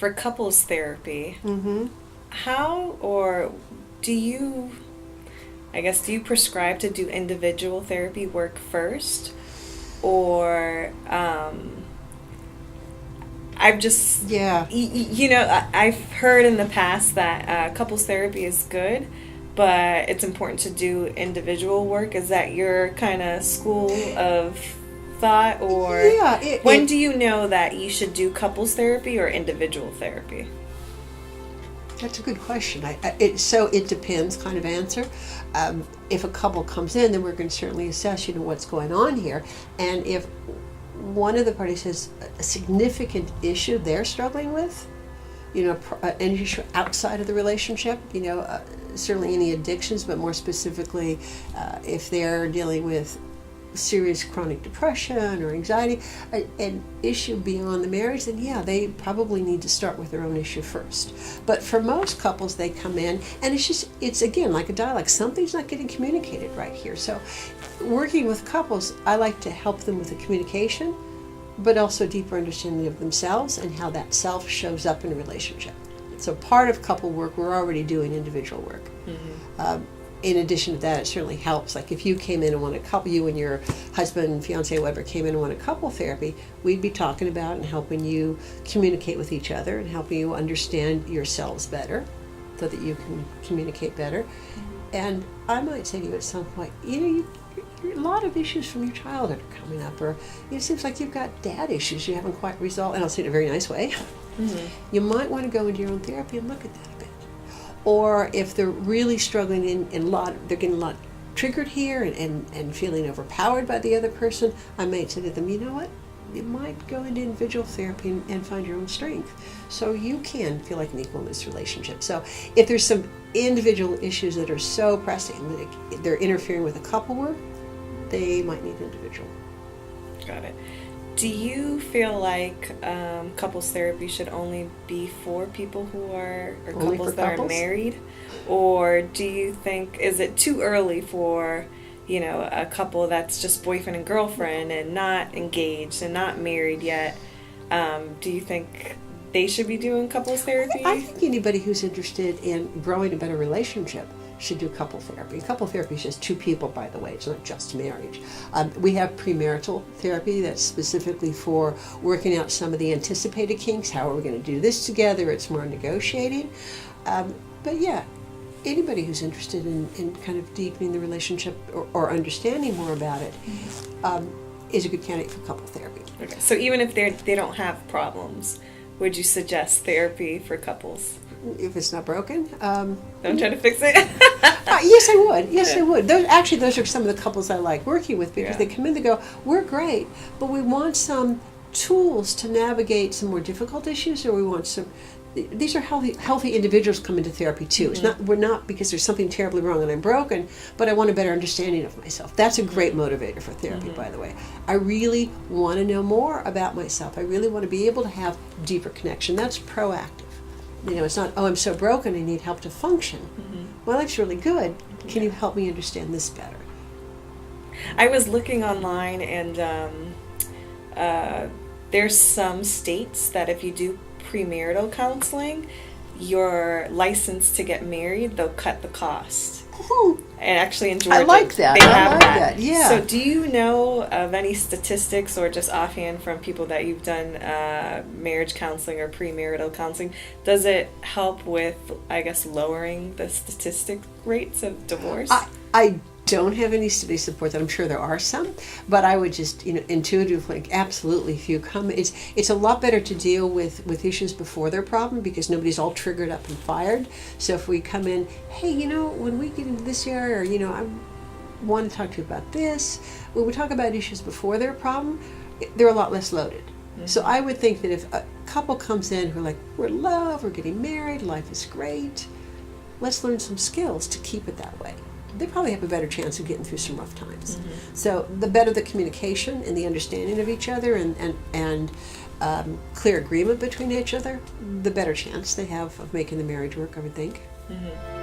for couples therapy, Mm-hmm. how or do you, I guess, do you prescribe to do individual therapy work first? Or I've just, Yeah. I've heard in the past that couples therapy is good, but it's important to do individual work. Is that your kind of school of thought? Or Yeah. when do you know that you should do couples therapy or individual therapy? That's a good question. It depends kind of answer. If a couple comes in, then we're going to certainly assess, what's going on here. And if one of the parties has a significant issue they're struggling with, an issue outside of the relationship, certainly any addictions, but more specifically, if they're dealing with serious chronic depression or anxiety, an issue beyond the marriage, then yeah, they probably need to start with their own issue first. But for most couples, they come in and it's again like a dialogue. Something's not getting communicated right here. So working with couples, I like to help them with the communication, but also a deeper understanding of themselves and how that self shows up in a relationship. So part of couple work, we're already doing individual work. Mm-hmm. In addition to that, it certainly helps. Like if you came in and wanted you and your husband, fiance, whatever, came in and wanted couple therapy, we'd be talking about and helping you communicate with each other and helping you understand yourselves better so that you can communicate better. Mm-hmm. And I might say to you at some point, a lot of issues from your childhood are coming up, or it seems like you've got dad issues you haven't quite resolved, and I'll say it in a very nice way. Mm-hmm. You might want to go into your own therapy and look at that a bit. Or if they're really struggling they're getting a lot triggered here and feeling overpowered by the other person, I might say to them, you know what? You might go into individual therapy and find your own strength. So you can feel like an equal in this relationship. So if there's some individual issues that are so pressing that they're interfering with the couple work, they might need individual. Got it. Do you feel like couples therapy should only be for people who are, or couples that are married? Or do you think, is it too early for, a couple that's just boyfriend and girlfriend and not engaged and not married yet? Do you think they should be doing couples therapy? I think anybody who's interested in growing a better relationship should do couple therapy. Couple therapy is just two people, by the way. It's not just marriage. We have premarital therapy that's specifically for working out some of the anticipated kinks. How are we going to do this together? It's more negotiating. But yeah, anybody who's interested in kind of deepening the relationship or understanding more about it is a good candidate for couple therapy. Okay. So even if they don't have problems, would you suggest therapy for couples? If it's not broken. Don't try to fix it. Yes, I would. Yes, I would. Those are some of the couples I like working with because they come in, they go, we're great, but we want some tools to navigate some more difficult issues, or we want some. These are healthy individuals come into therapy too. Mm-hmm. We're not because there's something terribly wrong and I'm broken, but I want a better understanding of myself. That's a great motivator for therapy, mm-hmm. by the way. I really want to know more about myself. I really want to be able to have deeper connection. That's proactive. It's not, I'm so broken, I need help to function. Mm-hmm. My life's really good. Can you help me understand this better? I was looking online, and there's some states that if you do premarital counseling, you're licensed to get married, they'll cut the cost. Ooh. And actually in Georgia, I like that. They have that. Yeah. So do you know of any statistics or just offhand from people that you've done marriage counseling or premarital counseling? Does it help with, I guess, lowering the statistic rates of divorce? I don't have any study support that. I'm sure there are some, but I would just intuitively think absolutely if you come, it's a lot better to deal with issues before their problem because nobody's all triggered up and fired. So if we come in, hey, when we get into this area, or I want to talk to you about this, when we talk about issues before their problem, they're a lot less loaded. Mm-hmm. So I would think that if a couple comes in who are like, we're in love, we're getting married, life is great, let's learn some skills to keep it that way. They probably have a better chance of getting through some rough times. Mm-hmm. So the better the communication and the understanding of each other and clear agreement between each other, the better chance they have of making the marriage work, I would think. Mm-hmm.